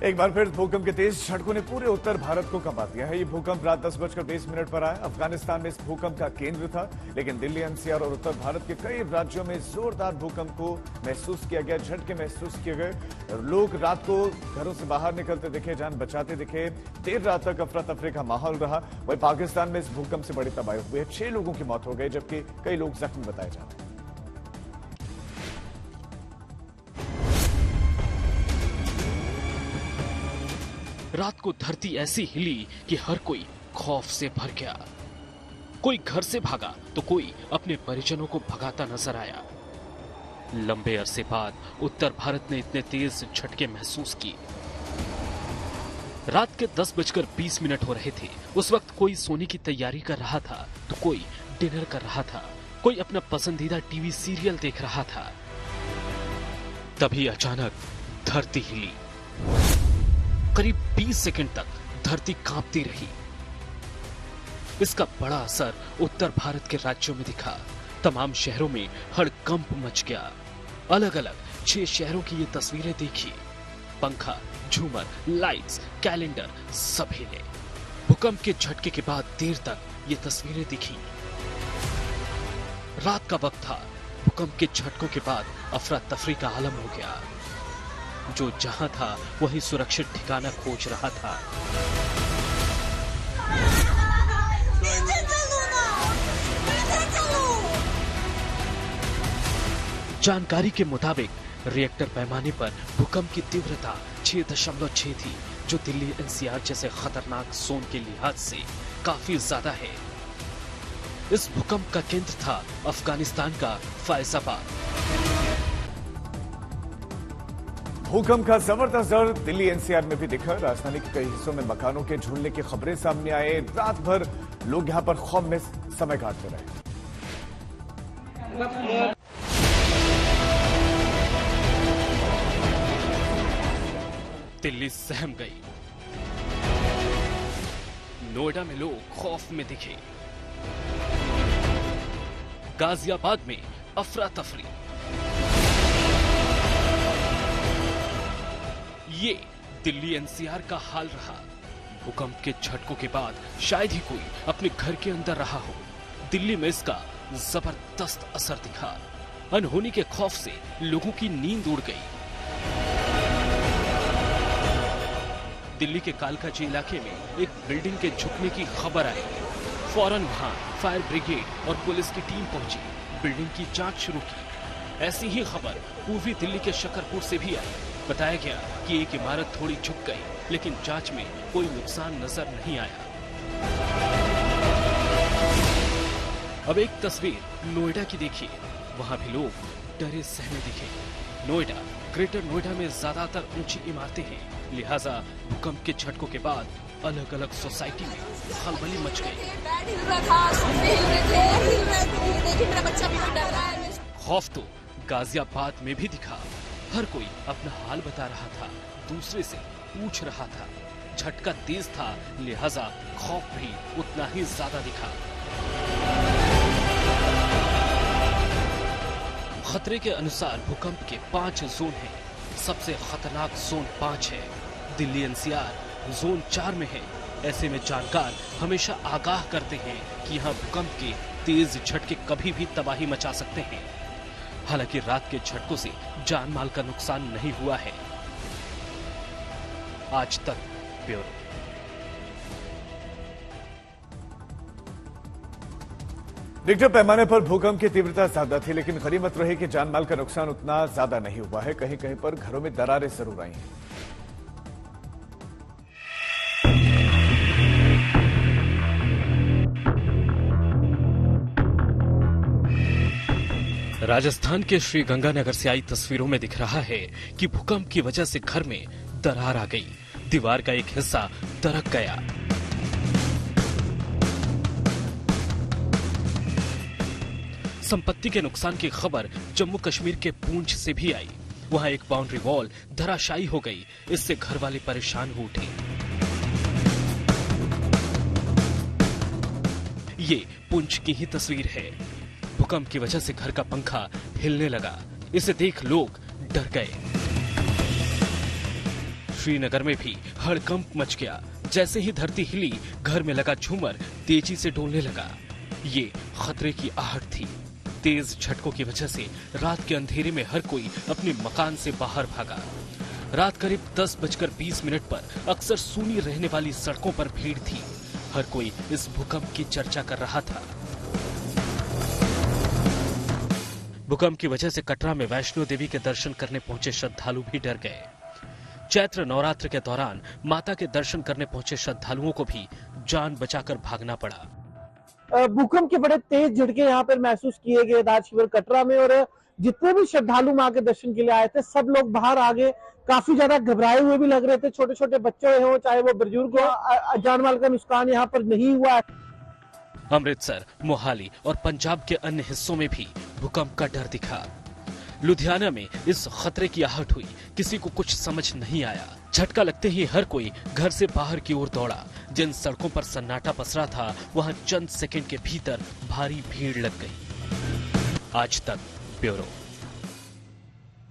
एक बार फिर भूकंप के तेज झटकों ने पूरे उत्तर भारत को कंपा दिया है। ये भूकंप रात 10:20 पर आया। अफगानिस्तान में इस भूकंप का केंद्र था, लेकिन दिल्ली, एनसीआर और उत्तर भारत के कई राज्यों में जोरदार भूकंप को महसूस किया गया, झटके महसूस किए गए। लोग रात को घरों से बाहर निकलते दिखे, जान बचाते दिखे। देर रात तक अफरा तफरी का माहौल रहा। वहीं पाकिस्तान में इस भूकंप से बड़ी तबाही हुई है। 6 लोगों की मौत हो गई, जबकि कई लोग जख्मी बताए जा रहे हैं। रात को धरती ऐसी हिली कि हर कोई खौफ से भर गया। कोई घर से भागा तो कोई अपने परिजनों को भगाता नजर आया। लंबे अरसे बाद उत्तर भारत ने इतने तेज झटके महसूस किए। रात के 10:20 हो रहे थे। उस वक्त कोई सोने की तैयारी कर रहा था तो कोई डिनर कर रहा था, कोई अपना पसंदीदा टीवी सीरियल देख रहा था। तभी अचानक धरती हिली। करीब 20 सेकंड तक धरती कांपती रही। इसका बड़ा असर उत्तर भारत के राज्यों में दिखा। तमाम शहरों में हड़कंप मच गया। अलग अलग 6 शहरों की ये तस्वीरें देखी। पंखा, झूमर, लाइट्स, कैलेंडर सब हिले। भूकंप के झटके के बाद देर तक ये तस्वीरें दिखी। रात का वक्त था। भूकंप के झटकों के बाद अफरा तफरी का आलम हो गया। जो जहां था वही सुरक्षित ठिकाना खोज रहा था। जानकारी के मुताबिक रिएक्टर पैमाने पर भूकंप की तीव्रता 6.6 थी, जो दिल्ली एनसीआर जैसे खतरनाक जोन के लिहाज से काफी ज्यादा है। इस भूकंप का केंद्र था अफगानिस्तान का फैजाबाद। भूकंप का जबरदस्त डर दिल्ली एनसीआर में भी दिखा। राजधानी के कई हिस्सों में मकानों के झूलने की खबरें सामने आए। रात भर लोग यहां पर खौफ में समय काटते रहे। दिल्ली सहम गई। नोएडा में लोग खौफ में दिखे। गाजियाबाद में अफरा तफरी। ये दिल्ली एनसीआर का हाल रहा। भूकंप के झटकों के बाद शायद ही कोई अपने घर के अंदर रहा हो। दिल्ली में इसका जबरदस्त असर दिखा। अनहोनी के खौफ से लोगों की नींद उड़ गई। दिल्ली के कालकाजी इलाके में एक बिल्डिंग के झुकने की खबर आई। फौरन वहां फायर ब्रिगेड और पुलिस की टीम पहुंची, बिल्डिंग की जांच शुरू की। ऐसी ही खबर पूर्वी दिल्ली के शकरपुर से भी आई। बताया गया कि एक इमारत थोड़ी झुक गई, लेकिन जांच में कोई नुकसान नजर नहीं आया। अब एक तस्वीर नोएडा की देखिए। वहां भी लोग डरे सहमे दिखे। नोएडा, ग्रेटर नोएडा में ज्यादातर ऊंची इमारतें हैं, लिहाजा भूकंप के झटकों के बाद अलग अलग सोसाइटी में खलबली मच गई। खौफ तो गाजियाबाद में भी दिखा। हर कोई अपना हाल बता रहा था, दूसरे से पूछ रहा था। झटका तेज था, लिहाजा खौफ भी उतना ही ज्यादा दिखा। खतरे के अनुसार भूकंप के 5 जोन हैं। सबसे खतरनाक जोन 5 है। दिल्ली एनसीआर जोन 4 में है। ऐसे में जानकार हमेशा आगाह करते हैं कि यहाँ भूकंप के तेज झटके कभी भी तबाही मचा सकते हैं। हालांकि रात के झटकों से जान माल का नुकसान नहीं हुआ है। आज तक ब्यूरो। रिक्टर पैमाने पर भूकंप की तीव्रता ज्यादा थी, लेकिन गनीमत रही कि जान माल का नुकसान उतना ज्यादा नहीं हुआ है। कहीं कहीं पर घरों में दरारें जरूर आई हैं। राजस्थान के श्री गंगानगर से आई तस्वीरों में दिख रहा है कि भूकंप की वजह से घर में दरार आ गई। दीवार का एक हिस्सा दरक गया। संपत्ति के नुकसान की खबर जम्मू कश्मीर के पूंछ से भी आई। वहां एक बाउंड्री वॉल धराशायी हो गई। इससे घर वाले परेशान हो उठे। ये पुंछ की ही तस्वीर है। भूकंप की वजह से घर का पंखा हिलने लगा। इसे देख लोग डर गए। श्रीनगर में भी हड़कंप मच गया। जैसे ही धरती हिली, घर में लगा झूमर तेजी से डोलने लगा। ये खतरे की आहट थी। तेज झटकों की वजह से रात के अंधेरे में हर कोई अपने मकान से बाहर भागा। रात करीब 10:20 पर अक्सर सूनी रहने वाली सड़कों पर भीड़ थी। हर कोई इस भूकंप की चर्चा कर रहा था। भूकंप की वजह से कटरा में वैष्णो देवी के दर्शन करने पहुंचे श्रद्धालु भी डर गए। चैत्र नवरात्र के दौरान माता के दर्शन करने पहुंचे श्रद्धालुओं को भी जान बचाकर भागना पड़ा। भूकंप के बड़े तेज झटके यहाँ पर महसूस किए गए दाद शिविर कटरा में, और जितने भी श्रद्धालु मां के दर्शन के लिए आए थे सब लोग बाहर आ गए। काफी ज्यादा घबराए हुए भी लग रहे थे, छोटे छोटे बच्चे हो चाहे वो बुजुर्ग हो। जान माल का नुकसान यहाँ पर नहीं हुआ। अमृतसर, मोहाली और पंजाब के अन्य हिस्सों में भी भूकंप का डर दिखा। लुधियाना में इस खतरे की आहट हुई, किसी को कुछ समझ नहीं आया। झटका लगते ही हर कोई घर से बाहर की ओर दौड़ा। जिन सड़कों पर सन्नाटा पसरा था, वहां चंद सेकंड के भीतर भारी भीड़ लग गई। आज तक ब्यूरो।